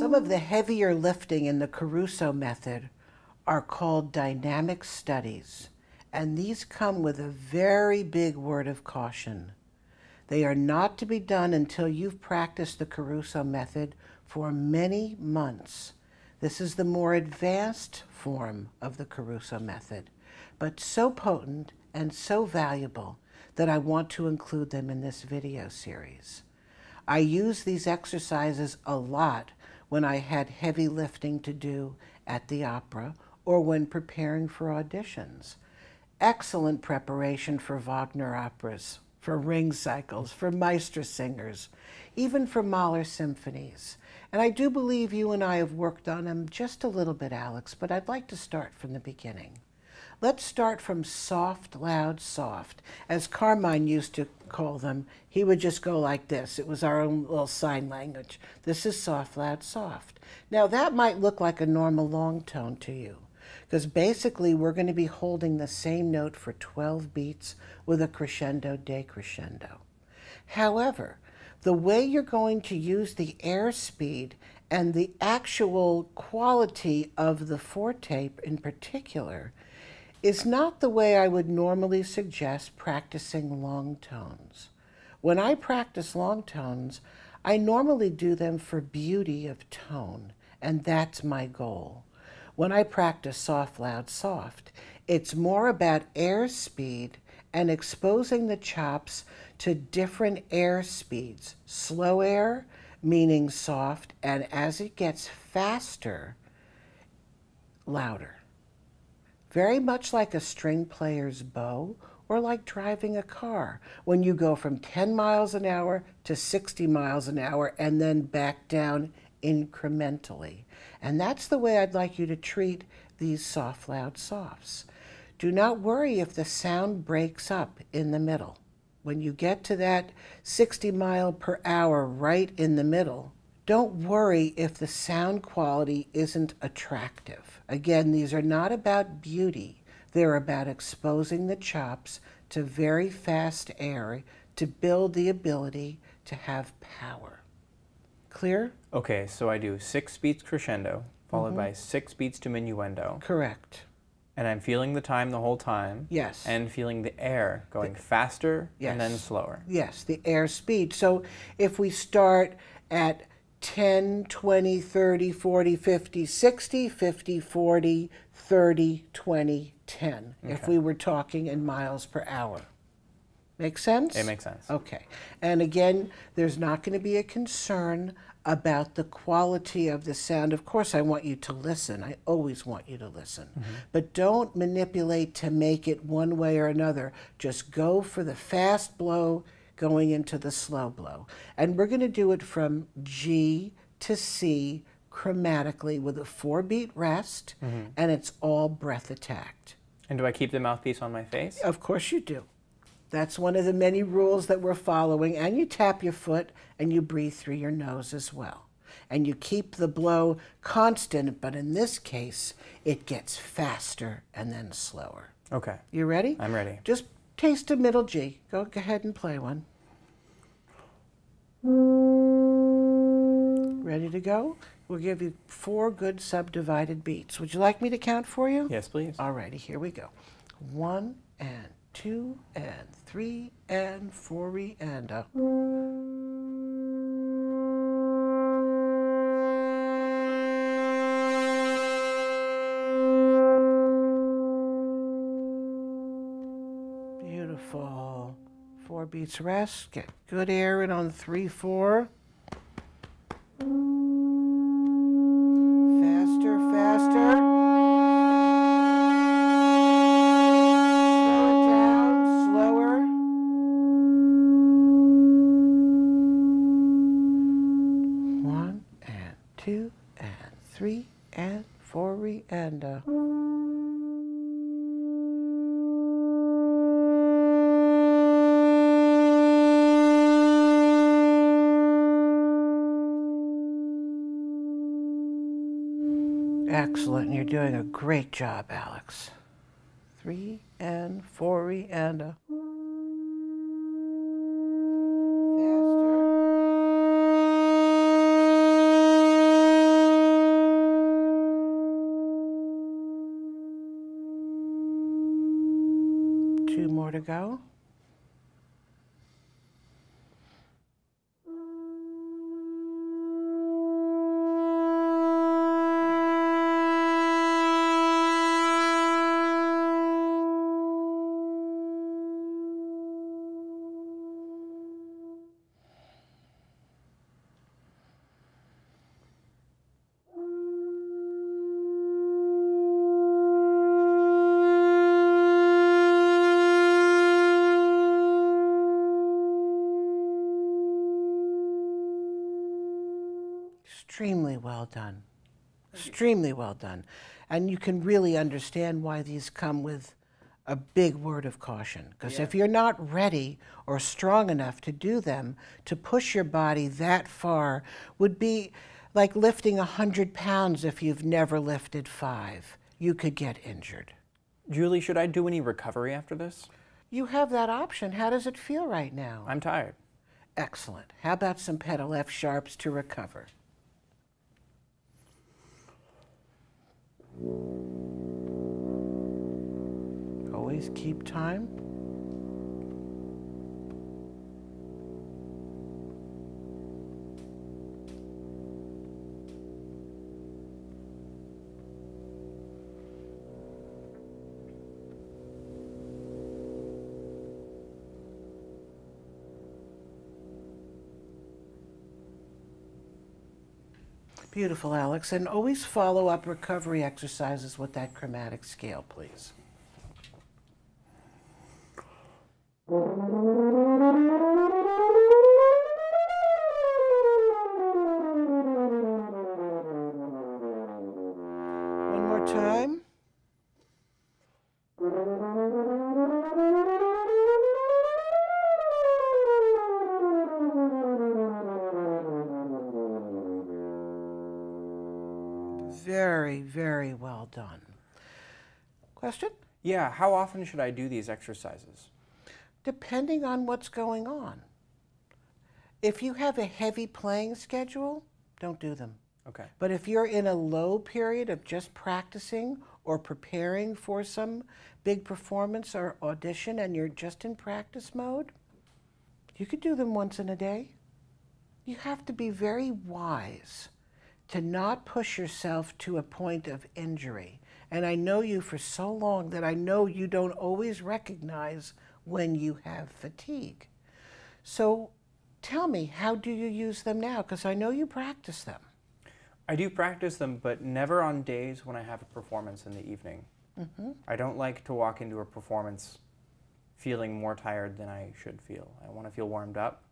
Some of the heavier lifting in the Caruso method are called dynamic studies, and these come with a very big word of caution. They are not to be done until you've practiced the Caruso method for many months. This is the more advanced form of the Caruso method, but so potent and so valuable that I want to include them in this video series. I use these exercises a lot when I had heavy lifting to do at the opera or when preparing for auditions. Excellent preparation for Wagner operas, for ring cycles, for Meister singers, even for Mahler symphonies. And I do believe you and I have worked on them just a little bit, Alex, but I'd like to start from the beginning. Let's start from soft, loud, soft. As Carmine used to call them, he would just go like this. It was our own little sign language. This is soft, loud, soft. Now that might look like a normal long tone to you, because basically we're going to be holding the same note for 12 beats with a crescendo decrescendo. However, the way you're going to use the airspeed and the actual quality of the forte in particular is not the way I would normally suggest practicing long tones. When I practice long tones, I normally do them for beauty of tone, and that's my goal. When I practice soft, loud, soft, it's more about air speed and exposing the chops to different air speeds. Slow air, meaning soft, and as it gets faster, louder. Very much like a string player's bow or like driving a car when you go from 10 miles an hour to 60 miles an hour and then back down incrementally. And that's the way I'd like you to treat these soft, loud, softs. Do not worry if the sound breaks up in the middle. When you get to that 60 mile per hour right in the middle, don't worry if the sound quality isn't attractive. Again, these are not about beauty. They're about exposing the chops to very fast air to build the ability to have power. Clear? Okay, so I do 6 beats crescendo, followed by 6 beats diminuendo. Correct. And I'm feeling the time the whole time. Yes. And feeling the air going faster and then slower. Yes, the air speed. So if we start at 10, 20, 30, 40, 50, 60, 50, 40, 30, 20, 10, okay, if we were talking in miles per hour. Make sense? It makes sense. Okay. And again, there's not going to be a concern about the quality of the sound. Of course, I want you to listen. I always want you to listen. But don't manipulate to make it one way or another. Just go for the fast blow going into the slow blow. And we're going to do it from G to C chromatically with a 4-beat rest, and it's all breath attacked. And do I keep the mouthpiece on my face? Of course you do. That's one of the many rules that we're following. And you tap your foot and you breathe through your nose as well. And you keep the blow constant, but in this case, it gets faster and then slower. Okay. You ready? I'm ready. Just taste a middle G. Go ahead and play one. Ready to go? We'll give you 4 good subdivided beats. Would you like me to count for you? Yes, please. All righty, here we go. 1 and 2 and 3 and 4 and a. Beautiful. 4 beats rest. Get good air in on 3, 4. Faster, faster. Slow it down, slower. One and 2 and 3 and 4 and a. Excellent. You're doing a great job, Alex. 3 and 4 and a. Faster. 2 more to go. Extremely well done. Extremely well done. And you can really understand why these come with a big word of caution. Because if you're not ready or strong enough to do them, to push your body that far would be like lifting 100 pounds if you've never lifted 5. You could get injured. Julie, should I do any recovery after this? You have that option. How does it feel right now? I'm tired. Excellent. How about some pedal F sharps to recover? Always keep time. Beautiful, Alex. And always follow up recovery exercises with that chromatic scale, please. One more time. Very, very well done. Question? Yeah, how often should I do these exercises? Depending on what's going on. If you have a heavy playing schedule, don't do them. Okay. But if you're in a low period of just practicing or preparing for some big performance or audition and you're just in practice mode, you could do them once in a day. You have to be very wise to not push yourself to a point of injury. And I know you for so long that I know you don't always recognize when you have fatigue. So tell me, how do you use them now? Because I know you practice them. I do practice them, but never on days when I have a performance in the evening. I don't like to walk into a performance feeling more tired than I should feel. I want to feel warmed up,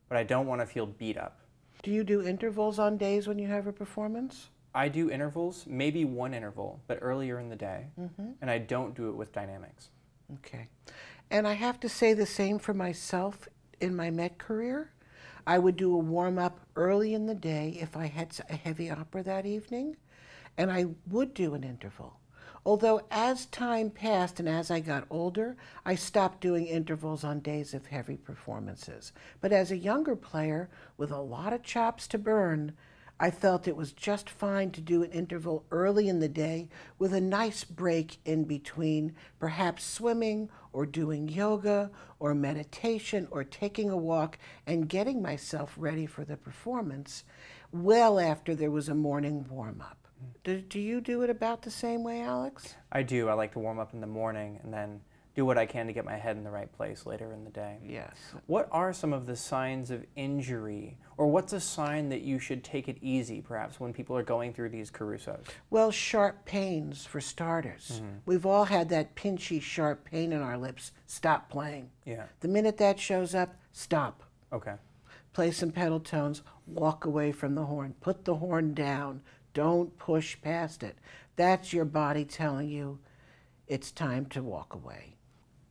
but I don't want to feel beat up. Do you do intervals on days when you have a performance? I do intervals, maybe one interval, but earlier in the day, and I don't do it with dynamics. Okay. And I have to say the same for myself in my Met career. I would do a warm-up early in the day if I had a heavy opera that evening, and I would do an interval. Although as time passed and as I got older, I stopped doing intervals on days of heavy performances. But as a younger player with a lot of chops to burn, I felt it was just fine to do an interval early in the day with a nice break in between, perhaps swimming or doing yoga or meditation or taking a walk and getting myself ready for the performance well after there was a morning warm-up. Do you do it about the same way, Alex? I do. I like to warm up in the morning and then do what I can to get my head in the right place later in the day. Yes. What are some of the signs of injury, or what's a sign that you should take it easy, perhaps, when people are going through these Carusos? Well, sharp pains, for starters. We've all had that pinchy, sharp pain in our lips. Stop playing. Yeah. The minute that shows up, stop. Okay. Play some pedal tones, walk away from the horn. Put the horn down. Don't push past it. That's your body telling you it's time to walk away.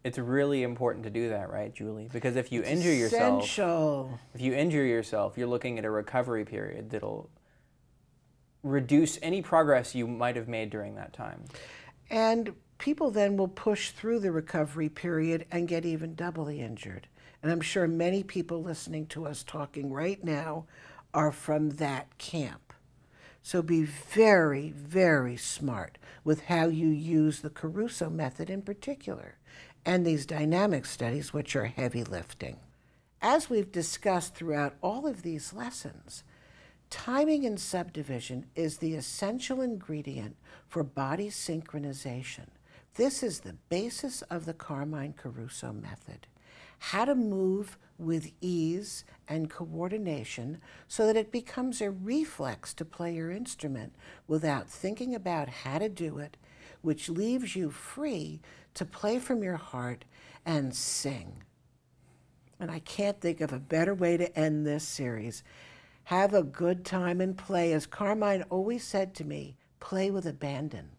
It's really important to do that, right, Julie? Because if you It's injure essential. yourself, you're looking at a recovery period that'll reduce any progress you might have made during that time. And people then will push through the recovery period and get even doubly injured. And I'm sure many people listening to us talking right now are from that camp. So be very, very smart with how you use the Caruso method in particular, and these dynamic studies, which are heavy lifting. As we've discussed throughout all of these lessons, timing and subdivision is the essential ingredient for body synchronization. This is the basis of the Carmine-Caruso method. How to move with ease and coordination so that it becomes a reflex to play your instrument without thinking about how to do it, which leaves you free to play from your heart and sing. And I can't think of a better way to end this series. Have a good time and play. As Carmine always said to me, play with abandon.